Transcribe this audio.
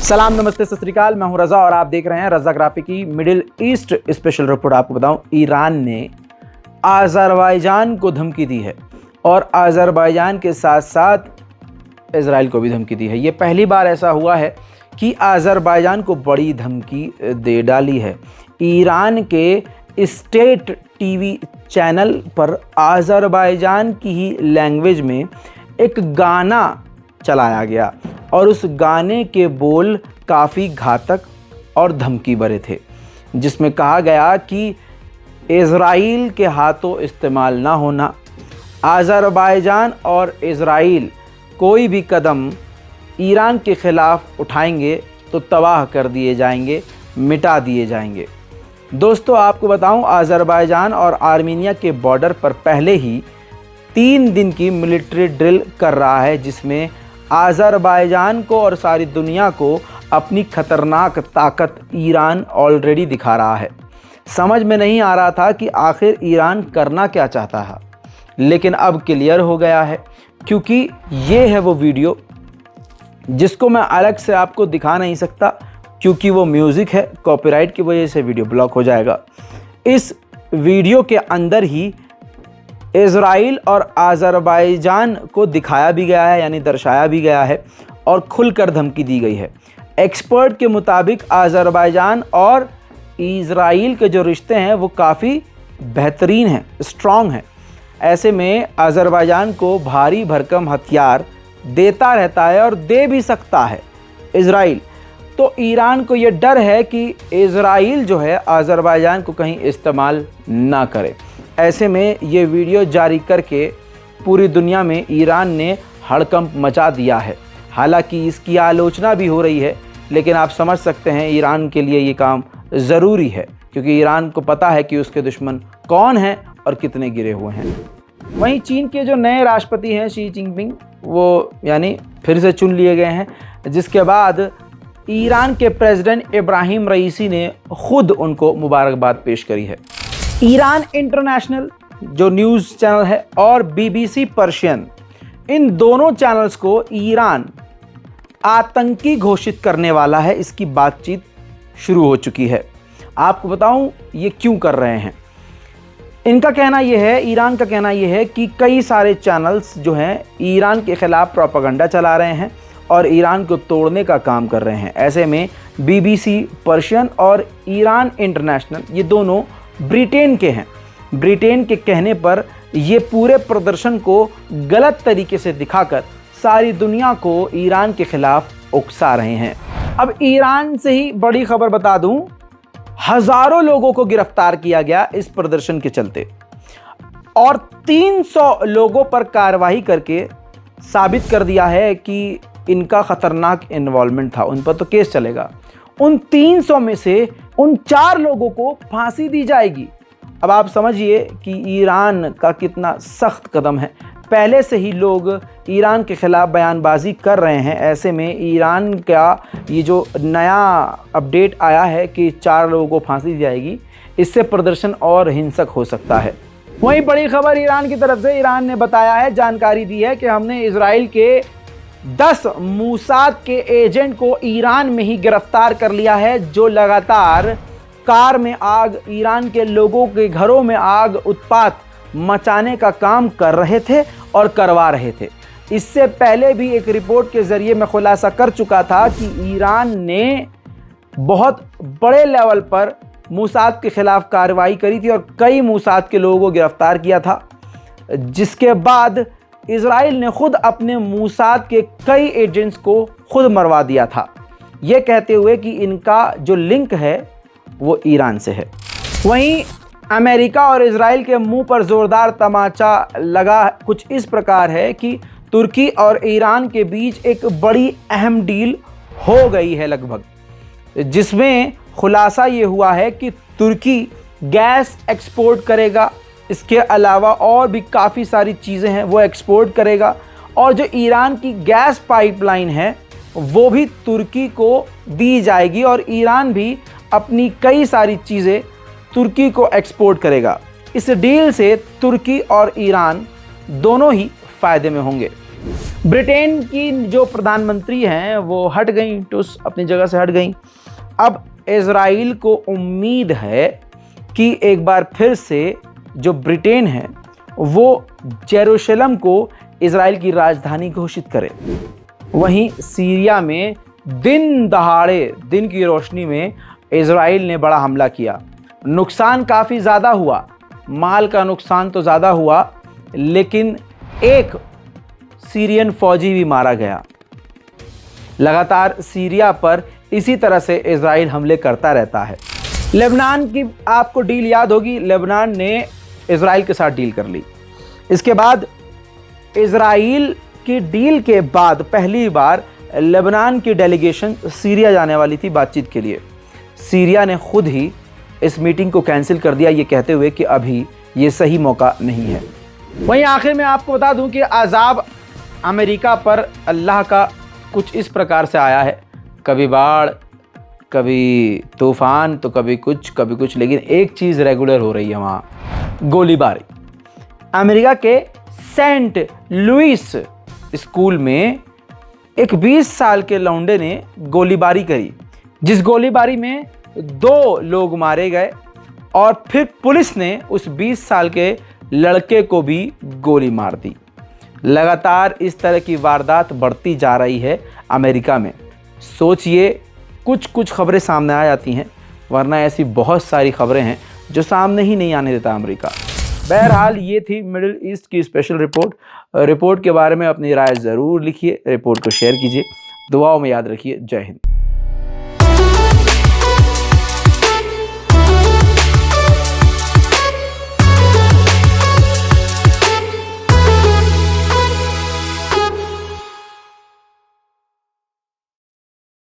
सलाम, नमस्ते, सत श्री अकाल। मैं हूं रज़ा और आप देख रहे हैं रज़ा ग्राफिक की मिडिल ईस्ट स्पेशल रिपोर्ट। आपको बताऊं, ईरान ने आज़रबाईजान को धमकी दी है और आज़रबाईजान के साथ साथ इजराइल को भी धमकी दी है। ये पहली बार ऐसा हुआ है कि आज़रबाईजान को बड़ी धमकी दे डाली है। ईरान के स्टेट टीवी चैनल पर आज़रबाईजान की ही लैंग्वेज में एक गाना चलाया गया और उस गाने के बोल काफ़ी घातक और धमकी भरे थे, जिसमें कहा गया कि इजराइल के हाथों इस्तेमाल ना होना, आज़रबाईजान और इजराइल कोई भी कदम ईरान के ख़िलाफ़ उठाएंगे तो तबाह कर दिए जाएंगे, मिटा दिए जाएंगे। दोस्तों, आपको बताऊं, आज़रबाईजान और आर्मीनिया के बॉर्डर पर पहले ही 3 दिन की मिलिट्री ड्रिल कर रहा है, जिसमें आज़रबाईजान को और सारी दुनिया को अपनी खतरनाक ताकत ईरान ऑलरेडी दिखा रहा है। समझ में नहीं आ रहा था कि आखिर ईरान करना क्या चाहता है, लेकिन अब क्लियर हो गया है, क्योंकि ये है वो वीडियो जिसको मैं अलग से आपको दिखा नहीं सकता, क्योंकि वो म्यूज़िक है। कॉपीराइट की वजह से वीडियो ब्लॉक हो जाएगा। इस वीडियो के अंदर ही इजराइल और आज़रबाईजान को दिखाया भी गया है, यानी दर्शाया भी गया है और खुलकर धमकी दी गई है। एक्सपर्ट के मुताबिक आज़रबाईजान और इजराइल के जो रिश्ते हैं वो काफ़ी बेहतरीन हैं, स्ट्रॉन्ग हैं। ऐसे में आज़रबाईजान को भारी भरकम हथियार देता रहता है और दे भी सकता है इजराइल। तो ईरान को ये डर है कि इजराइल जो है आज़रबाईजान को कहीं इस्तेमाल ना करे। ऐसे में ये वीडियो जारी करके पूरी दुनिया में ईरान ने हड़कंप मचा दिया है। हालांकि इसकी आलोचना भी हो रही है, लेकिन आप समझ सकते हैं ईरान के लिए ये काम ज़रूरी है, क्योंकि ईरान को पता है कि उसके दुश्मन कौन हैं और कितने गिरे हुए हैं। वहीं चीन के जो नए राष्ट्रपति हैं शी जिनपिंग, वो यानी फिर से चुन लिए गए हैं, जिसके बाद ईरान के प्रेसिडेंट इब्राहिम रईसी ने खुद उनको मुबारकबाद पेश करी है। ईरान इंटरनेशनल जो न्यूज़ चैनल है और BBC पर्शियन, इन दोनों चैनल्स को ईरान आतंकी घोषित करने वाला है। इसकी बातचीत शुरू हो चुकी है। आपको बताऊं ये क्यों कर रहे हैं। इनका कहना यह है, ईरान का कहना यह है कि कई सारे चैनल्स जो हैं ईरान के ख़िलाफ़ प्रोपेगेंडा चला रहे हैं और ईरान को तोड़ने का काम कर रहे हैं। ऐसे में BBC पर्शियन और ईरान इंटरनेशनल, ये दोनों ब्रिटेन के हैं। ब्रिटेन के कहने पर ये पूरे प्रदर्शन को गलत तरीके से दिखाकर सारी दुनिया को ईरान के खिलाफ उकसा रहे हैं। अब ईरान से ही बड़ी खबर बता दूं, हज़ारों लोगों को गिरफ्तार किया गया इस प्रदर्शन के चलते और 300 लोगों पर कार्रवाई करके साबित कर दिया है कि इनका ख़तरनाक इन्वॉल्वमेंट था। उन पर तो केस चलेगा। उन 300 में से उन 4 लोगों को फांसी दी जाएगी। अब आप समझिए कि ईरान का कितना सख्त कदम है। पहले से ही लोग ईरान के ख़िलाफ़ बयानबाजी कर रहे हैं। ऐसे में ईरान का ये जो नया अपडेट आया है कि 4 लोगों को फांसी दी जाएगी, इससे प्रदर्शन और हिंसक हो सकता है। वहीं बड़ी खबर ईरान की तरफ से, ईरान ने बताया है, जानकारी दी है कि हमने इजराइल के 10 मूसाद के एजेंट को ईरान में ही गिरफ्तार कर लिया है, जो लगातार कार में आग, ईरान के लोगों के घरों में आग, उत्पात मचाने का काम कर रहे थे और करवा रहे थे। इससे पहले भी एक रिपोर्ट के ज़रिए मैं खुलासा कर चुका था कि ईरान ने बहुत बड़े लेवल पर मूसाद के ख़िलाफ़ कार्रवाई करी थी और कई मूसाद के लोगों को गिरफ्तार किया था, जिसके बाद इजराइल ने खुद अपने मूसाद के कई एजेंट्स को खुद मरवा दिया था, ये कहते हुए कि इनका जो लिंक है वो ईरान से है। वहीं अमेरिका और इजराइल के मुंह पर ज़ोरदार तमाचा लगा कुछ इस प्रकार है कि तुर्की और ईरान के बीच एक बड़ी अहम डील हो गई है लगभग, जिसमें खुलासा ये हुआ है कि तुर्की गैस एक्सपोर्ट करेगा। इसके अलावा और भी काफ़ी सारी चीज़ें हैं वो एक्सपोर्ट करेगा, और जो ईरान की गैस पाइपलाइन है वो भी तुर्की को दी जाएगी और ईरान भी अपनी कई सारी चीज़ें तुर्की को एक्सपोर्ट करेगा। इस डील से तुर्की और ईरान दोनों ही फ़ायदे में होंगे। ब्रिटेन की जो प्रधानमंत्री हैं वो हट गई, टुस अपनी जगह से हट गई। अब इजराइल को उम्मीद है कि एक बार फिर से जो ब्रिटेन है वो जेरूशलम को इजराइल की राजधानी घोषित करे। वहीं सीरिया में दिन दहाड़े, दिन की रोशनी में इजराइल ने बड़ा हमला किया। नुकसान काफ़ी ज़्यादा हुआ, माल का नुकसान तो ज़्यादा हुआ, लेकिन एक सीरियन फौजी भी मारा गया। लगातार सीरिया पर इसी तरह से इजराइल हमले करता रहता है। लेबनान की आपको डील याद होगी, लेबनान ने इजराइल के साथ डील कर ली। इसके बाद इजराइल की डील के बाद पहली बार लेबनान की डेलीगेशन सीरिया जाने वाली थी बातचीत के लिए। सीरिया ने खुद ही इस मीटिंग को कैंसिल कर दिया, ये कहते हुए कि अभी ये सही मौका नहीं है। वहीं आखिर में आपको बता दूं कि अजाब अमेरिका पर अल्लाह का कुछ इस प्रकार से आया है, कभी बाढ़, कभी तूफान, तो कभी कुछ, लेकिन एक चीज़ रेगुलर हो रही है वहाँ, गोलीबारी। अमेरिका के सेंट लुइस स्कूल में एक 20 साल के लौंडे ने गोलीबारी करी, जिस गोलीबारी में 2 लोग मारे गए और फिर पुलिस ने उस 20 साल के लड़के को भी गोली मार दी। लगातार इस तरह की वारदात बढ़ती जा रही है अमेरिका में। सोचिए, कुछ खबरें सामने आ जाती हैं, वरना ऐसी बहुत सारी खबरें हैं जो सामने ही नहीं आने देता अमेरिका। बहरहाल ये थी मिडिल ईस्ट की स्पेशल रिपोर्ट के बारे में अपनी राय ज़रूर लिखिए, रिपोर्ट को शेयर कीजिए, दुआओं में याद रखिए। जय हिंद।